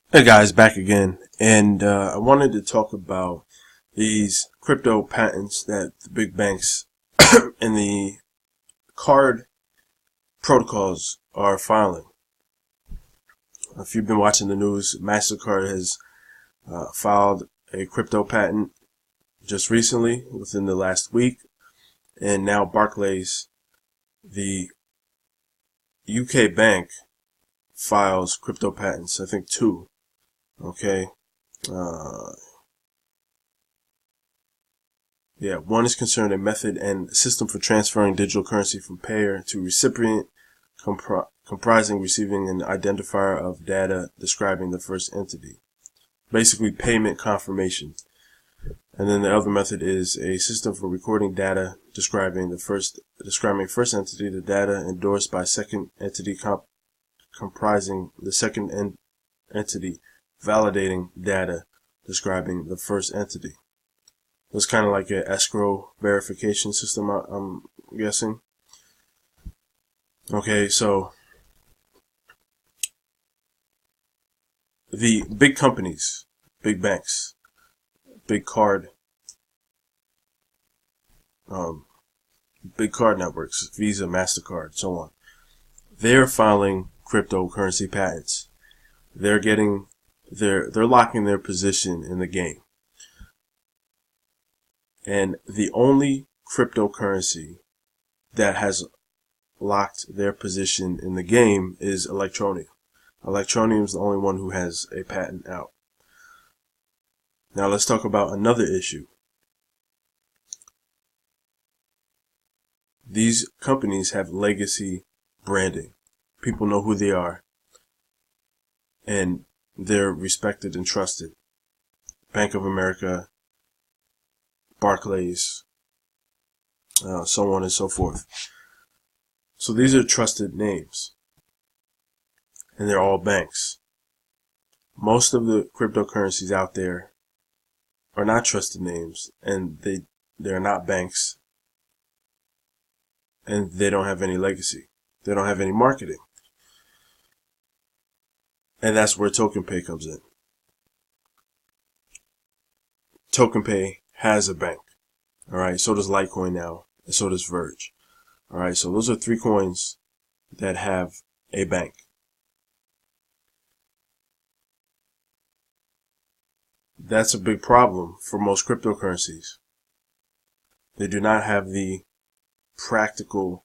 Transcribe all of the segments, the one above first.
Hey guys, back again, and I wanted to talk about these crypto patents that the big banks and the card protocols are filing. If you've been watching the news, MasterCard has filed a crypto patent just recently, within the last week, and now Barclays, the UK bank, files crypto patents. I think two. Okay. Uh, Yeah, one is concerned a method and system for transferring digital currency from payer to recipient, comprising receiving an identifier of data describing the first entity. Basically, payment confirmation. And then the other method is a system for recording data describing first entity, the data endorsed by second entity comprising the second entity, validating data describing the first entity. It's kind of like an escrow verification system, I'm guessing. Okay, so the big companies, big banks, big card, um, big card networks, Visa, MasterCard, so on, they're filing cryptocurrency patents. They're locking their position in the game. And the only cryptocurrency that has locked their position in the game is Electroneum. Electroneum is the only one who has a patent out. Now let's talk about another issue. These companies have legacy branding. People know who they are, and they're respected and trusted. Bank of America, Barclays, so on and so forth. So these are trusted names, and they're all banks. Most of the cryptocurrencies out there are not trusted names, and they're not banks, and they don't have any legacy. They don't have any marketing. And that's where TokenPay comes in. TokenPay has a bank. Alright, so does Litecoin now, and so does Verge. Alright, so those are three coins that have a bank. That's a big problem for most cryptocurrencies. They do not have the practical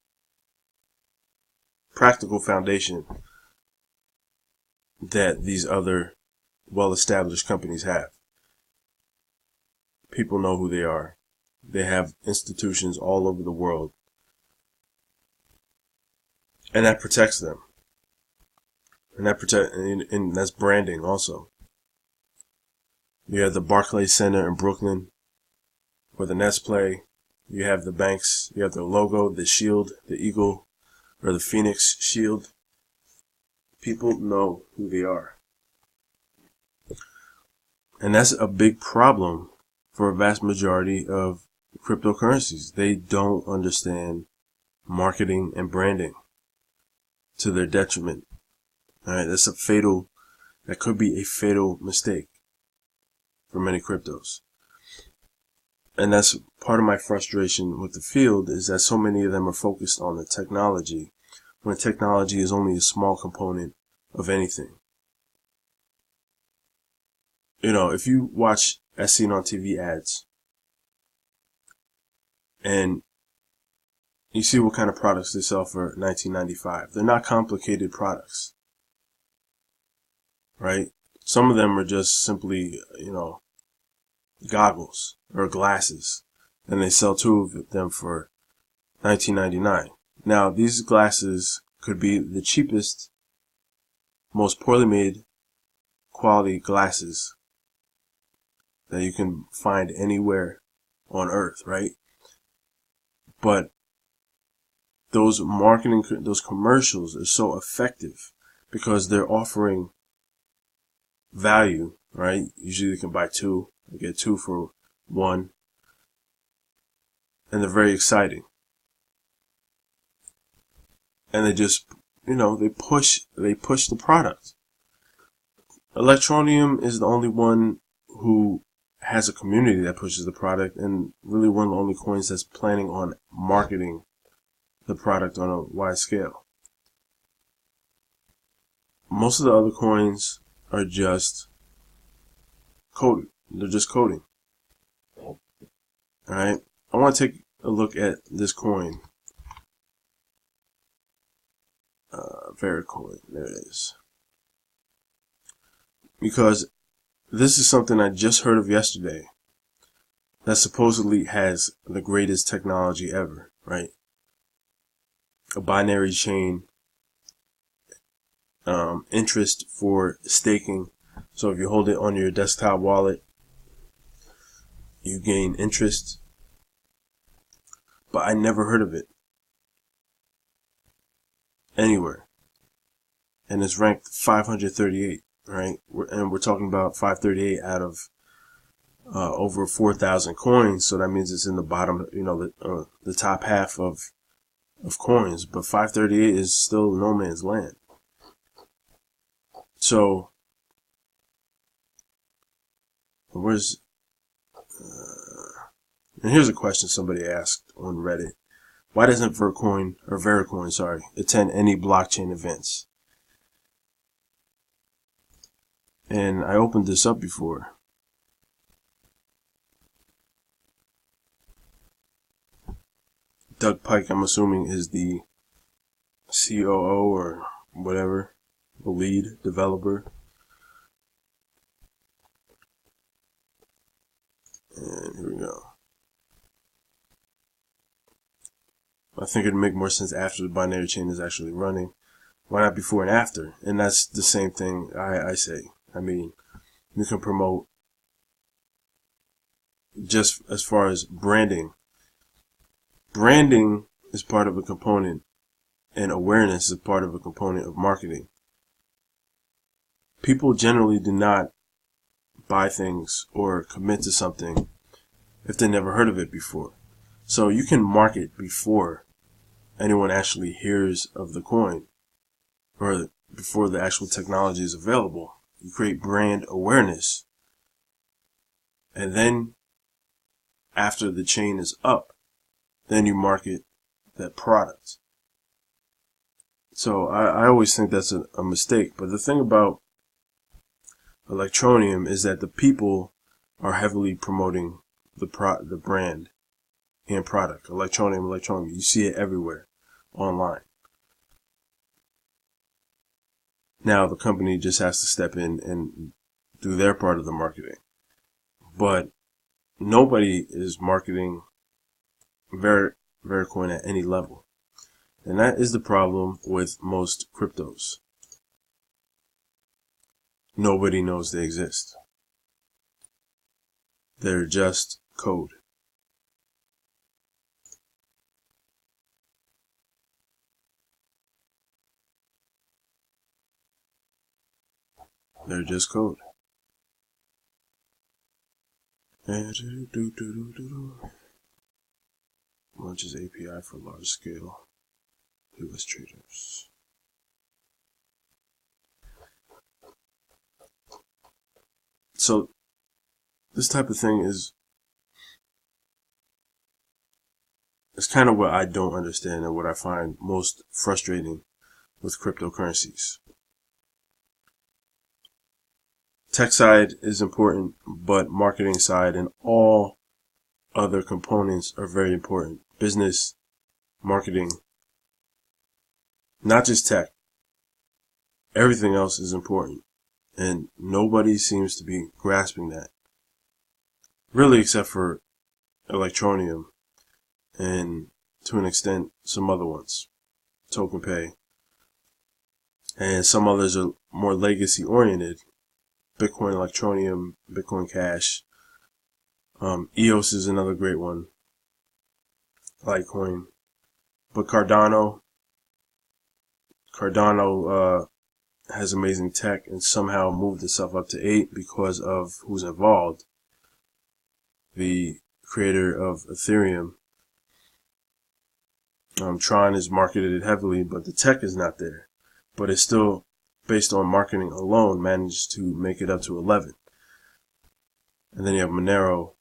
foundation that these other well-established companies have. People know who they are. They have institutions all over the world, and that protects them. And that's branding also. You have the Barclays Center in Brooklyn, where the Nets play. You have the banks. You have the logo, the shield, the eagle, or the phoenix shield. People know who they are. And that's a big problem for a vast majority of cryptocurrencies. They don't understand marketing and branding to their detriment. Alright, that could be a fatal mistake for many cryptos. And that's part of my frustration with the field, is that so many of them are focused on the technology, when technology is only a small component of anything. You know, if you watch As Seen on TV ads, and you see what kind of products they sell for $19.95, they're not complicated products, right? Some of them are just simply, goggles or glasses, and they sell two of them for $19.99. Now, these glasses could be the cheapest, most poorly made quality glasses that you can find anywhere on earth, right? But those commercials are so effective because they're offering value, right? Usually you can buy two, you get two for one, and they're very exciting. And they just, they push the product. Electroneum is the only one who has a community that pushes the product, and really one of the only coins that's planning on marketing the product on a wide scale. Most of the other coins are just coded. They're just coding. Alright, I want to take a look at this coin. Vericoin, there it is. Because this is something I just heard of yesterday that supposedly has the greatest technology ever, right? A binary chain, interest for staking. So if you hold it on your desktop wallet, you gain interest. But I never heard of it anywhere. And it's ranked 538, right? And we're talking about 538 out of over 4,000 coins. So that means it's in the bottom, the top half of coins. But 538 is still no man's land. So where's and here's a question somebody asked on Reddit. Why doesn't Vericoin attend any blockchain events? And I opened this up before. Doug Pike, I'm assuming, is the COO or whatever, the lead developer. And here we go. I think it'd make more sense after the binary chain is actually running. Why not before and after? And that's the same thing I say. I mean, you can promote just as far as branding. Branding is part of a component, and awareness is part of a component of marketing. People generally do not buy things or commit to something if they never heard of it before. So you can market before anyone actually hears of the coin or before the actual technology is available. You create brand awareness. And then after the chain is up, then you market that product. So I always think that's a mistake. But the thing about Electroneum is that the people are heavily promoting the brand and product. Electroneum. You see it everywhere online. Now the company just has to step in and do their part of the marketing. But nobody is marketing Vericoin at any level. And that is the problem with most cryptos. Nobody knows they exist. They're just code. They're just code. Launches API for large scale US traders. So this type of thing is kind of what I don't understand and what I find most frustrating with cryptocurrencies. Tech side is important, but marketing side and all other components are very important. Business, marketing, not just tech. Everything else is important. And nobody seems to be grasping that. Really, except for Electroneum and, to an extent, some other ones. TokenPay. And some others are more legacy oriented. Bitcoin Electroneum, Bitcoin Cash. EOS is another great one. Litecoin. But Cardano has amazing tech and somehow moved itself up to 8 because of who's involved. The creator of Ethereum. Tron is marketed heavily, but the tech is not there. But it's still based on marketing alone, managed to make it up to 11. And then you have Monero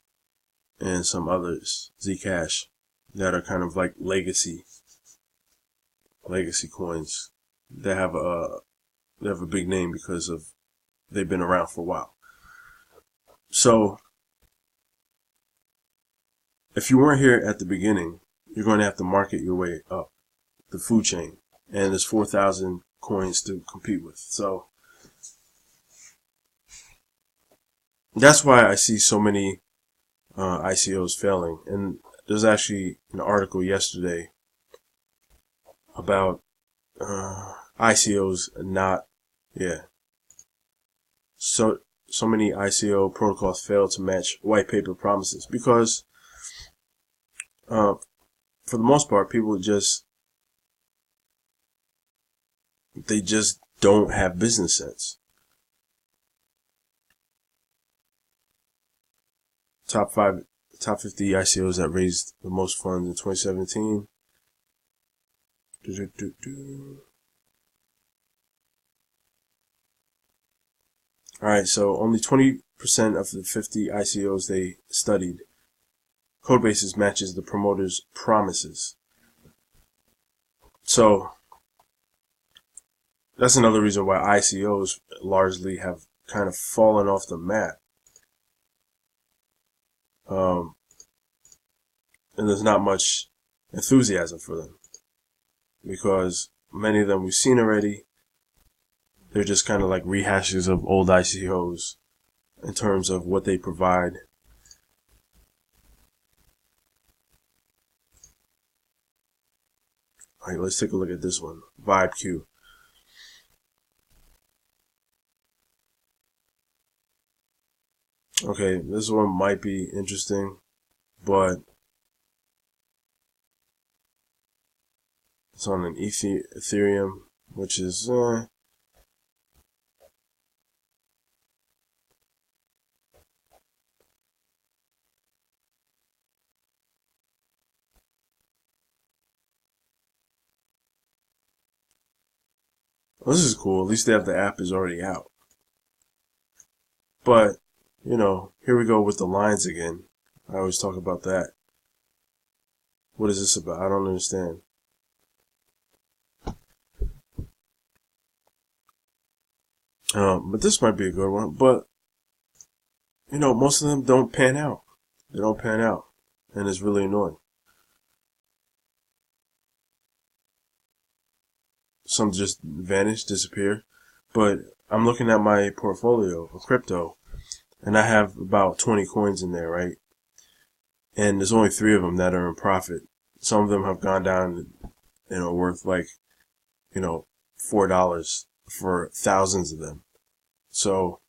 and some others, Zcash, that are kind of like legacy coins that have a big name because of they've been around for a while. So if you weren't here at the beginning, you're going to have to market your way up the food chain, and there's 4,000 coins to compete with. So that's why I see so many ICOs failing. And there's actually an article yesterday about ICOs not, so many ICO protocols fail to match white paper promises because for the most part, people they just don't have business sense. Top 50 ICOs that raised the most funds in 2017. Alright, so only 20% of the 50 ICOs they studied, Codebases matches the promoter's promises. So that's another reason why ICOs largely have kind of fallen off the map. And there's not much enthusiasm for them because many of them we've seen already. They're just kind of like rehashes of old ICOs in terms of what they provide. Alright, let's take a look at this one. VibeQ. Okay, this one might be interesting, but it's on an Ethereum, which is well, this is cool. At least they have the app is already out. But you know, here we go with the lines again. I always talk about that. What is this about? I don't understand. But this might be a good one. But, you know, most of them don't pan out. They don't pan out. And it's really annoying. Some just vanish, disappear. But I'm looking at my portfolio of crypto. And I have about 20 coins in there, right? And there's only 3 of them that are in profit. Some of them have gone down, you know, worth like, you know, $4 for thousands of them. So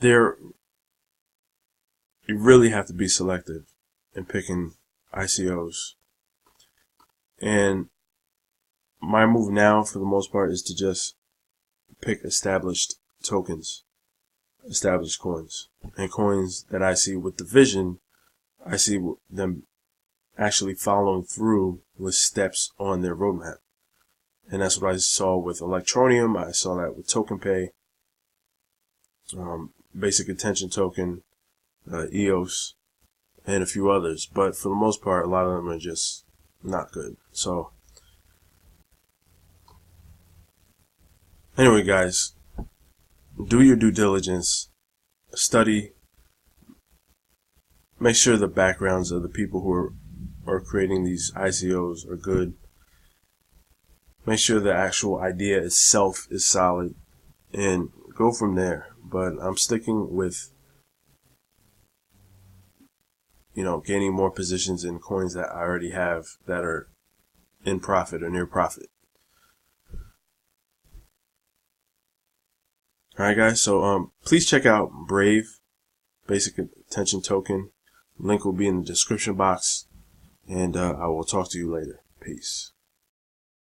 you really have to be selective in picking ICOs. And my move now, for the most part, is to just pick established tokens, established coins, and coins that I see with the vision. I see them actually following through with steps on their roadmap. And that's what I saw with Electroneum. I saw that with TokenPay, Basic Attention Token, EOS, and a few others. But for the most part, a lot of them are just not good. So anyway, guys, do your due diligence, study, make sure the backgrounds of the people who are creating these ICOs are good. Make sure the actual idea itself is solid, and go from there. But I'm sticking with, you know, gaining more positions in coins that I already have that are in profit or near profit. Alright guys, so please check out Brave, Basic Attention Token. Link will be in the description box, and I will talk to you later. Peace.